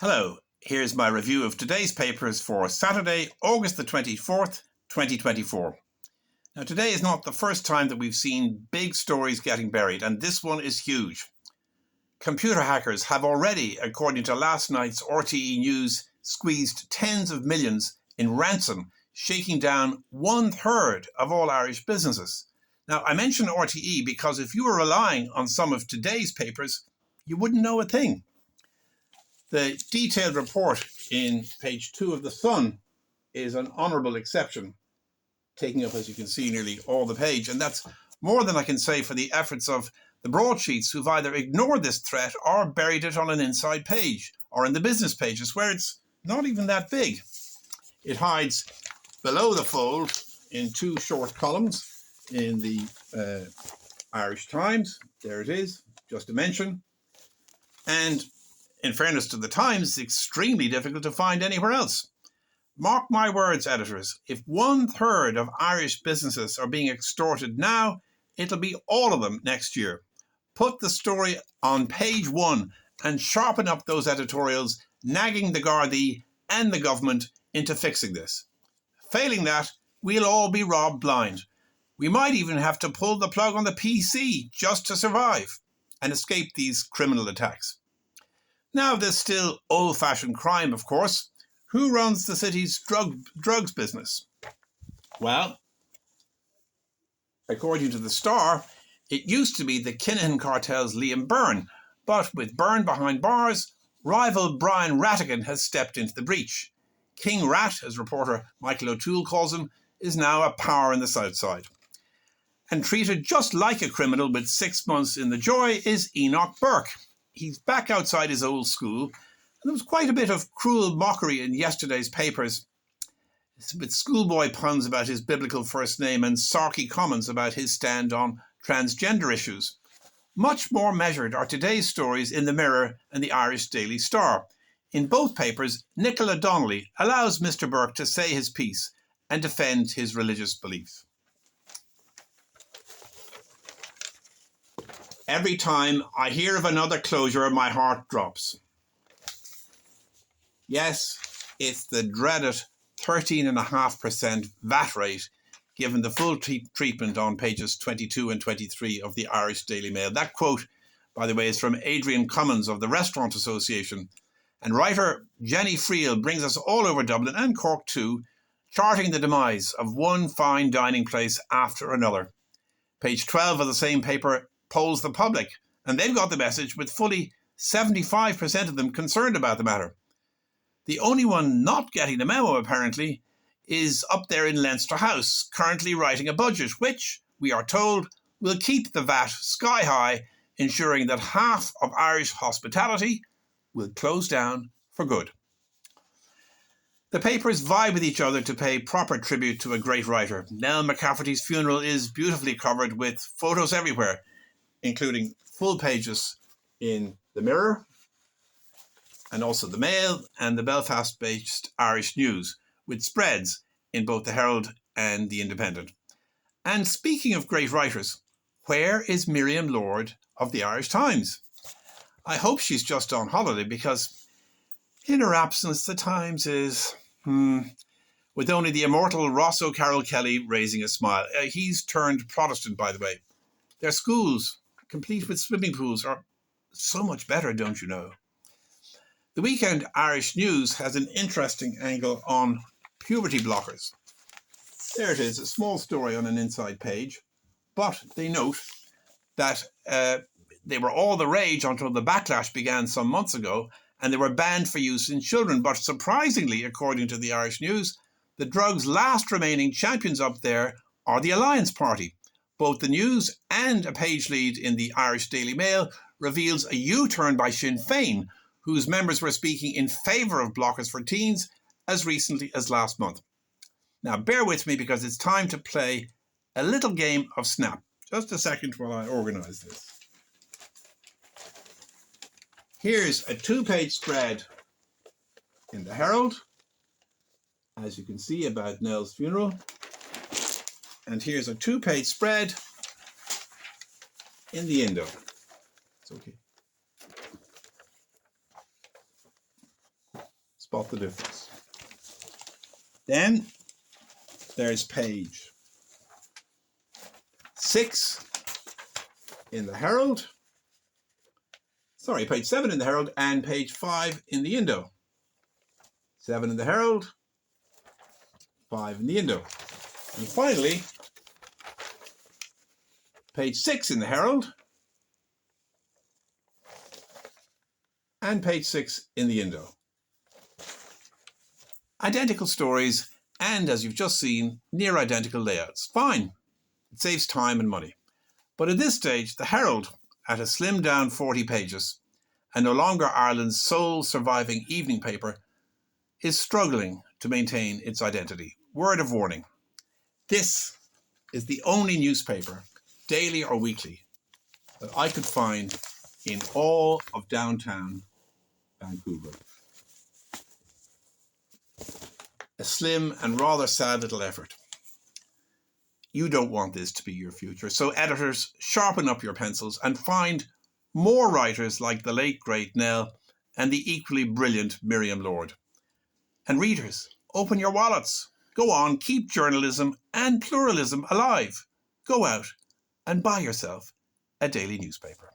Hello, here's my review of today's papers for Saturday, August the 24th, 2024. Now, today is not the first time that we've seen big stories getting buried, and this one is huge. Computer hackers have already, according to last night's RTE News, squeezed tens of millions in ransom, shaking down 1/3 of all Irish businesses. Now, I mention RTE because if you were relying on some of today's papers, you wouldn't know a thing. The detailed report in page 2 of the Sun is an honourable exception, taking up, as you can see, nearly all the page. And that's more than I can say for the efforts of the broadsheets who've either ignored this threat or buried it on an inside page or in the business pages where it's not even that big. It hides below the fold in two short columns in the Irish Times. There it is, just a mention. And in fairness to the Times, it's extremely difficult to find anywhere else. Mark my words, editors, if 1/3 of Irish businesses are being extorted now, it'll be all of them next year. Put the story on page 1 and sharpen up those editorials, nagging the Gardaí and the government into fixing this. Failing that, we'll all be robbed blind. We might even have to pull the plug on the PC just to survive and escape these criminal attacks. Now, there's still old-fashioned crime, of course. Who runs the city's drugs business? Well, according to the Star, it used to be the Kinahan cartel's Liam Byrne, but with Byrne behind bars, rival Brian Rattigan has stepped into the breach. King Rat, as reporter Michael O'Toole calls him, is now a power in the South Side. And treated just like a criminal with 6 months in the joy is Enoch Burke. He's back outside his old school, and there was quite a bit of cruel mockery in yesterday's papers, with schoolboy puns about his biblical first name and sarky comments about his stand on transgender issues. Much more measured are today's stories in the Mirror and the Irish Daily Star. In both papers, Nicola Donnelly allows Mr. Burke to say his piece and defend his religious beliefs. Every time I hear of another closure, my heart drops. Yes, it's the dreaded 13.5% VAT rate given the full treatment on pages 22 and 23 of the Irish Daily Mail. That quote, by the way, is from Adrian Cummins of the Restaurant Association. And writer Jenny Friel brings us all over Dublin and Cork too, charting the demise of one fine dining place after another. Page 12 of the same paper polls the public, and they've got the message with fully 75% of them concerned about the matter. The only one not getting the memo, apparently, is up there in Leinster House, currently writing a budget, which, we are told, will keep the VAT sky high, ensuring that half of Irish hospitality will close down for good. The papers vie with each other to pay proper tribute to a great writer. Nell McCafferty's funeral is beautifully covered with photos everywhere, including full pages in the Mirror and also the Mail and the Belfast-based Irish News, with spreads in both the Herald and the Independent. And speaking of great writers, where is Miriam Lord of the Irish Times? I hope she's just on holiday because in her absence the Times is, with only the immortal Ross O'Carroll Kelly raising a smile. He's turned Protestant, by the way. Their schools, complete with swimming pools, are so much better, don't you know? The Weekend Irish News has an interesting angle on puberty blockers. There it is, a small story on an inside page, but they note that they were all the rage until the backlash began some months ago, and they were banned for use in children. But surprisingly, according to the Irish News, the drug's last remaining champions up there are the Alliance Party. Both the News and a page lead in the Irish Daily Mail reveals a U-turn by Sinn Féin, whose members were speaking in favour of blockers for teens as recently as last month. Now, bear with me because it's time to play a little game of Snap. Just a second while I organise this. Here's a 2-page spread in the Herald, as you can see, about Nell's funeral. And here's a 2-page spread in the Indo. It's okay. spot the difference. Then there's page 6 in the Herald. Sorry, page 7 in the Herald and page 5 in the Indo. 7 in the Herald, 5 in the Indo. And finally, page 6 in the Herald and page 6 in the Indo. Identical stories and, as you've just seen, near identical layouts. Fine, it saves time and money. But at this stage, the Herald, at a slimmed down 40 pages, and no longer Ireland's sole surviving evening paper, is struggling to maintain its identity. Word of warning. This is the only newspaper, daily or weekly, that I could find in all of downtown Vancouver. A slim and rather sad little effort. You don't want this to be your future. So editors, sharpen up your pencils and find more writers like the late great Nell and the equally brilliant Miriam Lord. And readers, open your wallets. Go on, keep journalism and pluralism alive. Go out and buy yourself a daily newspaper.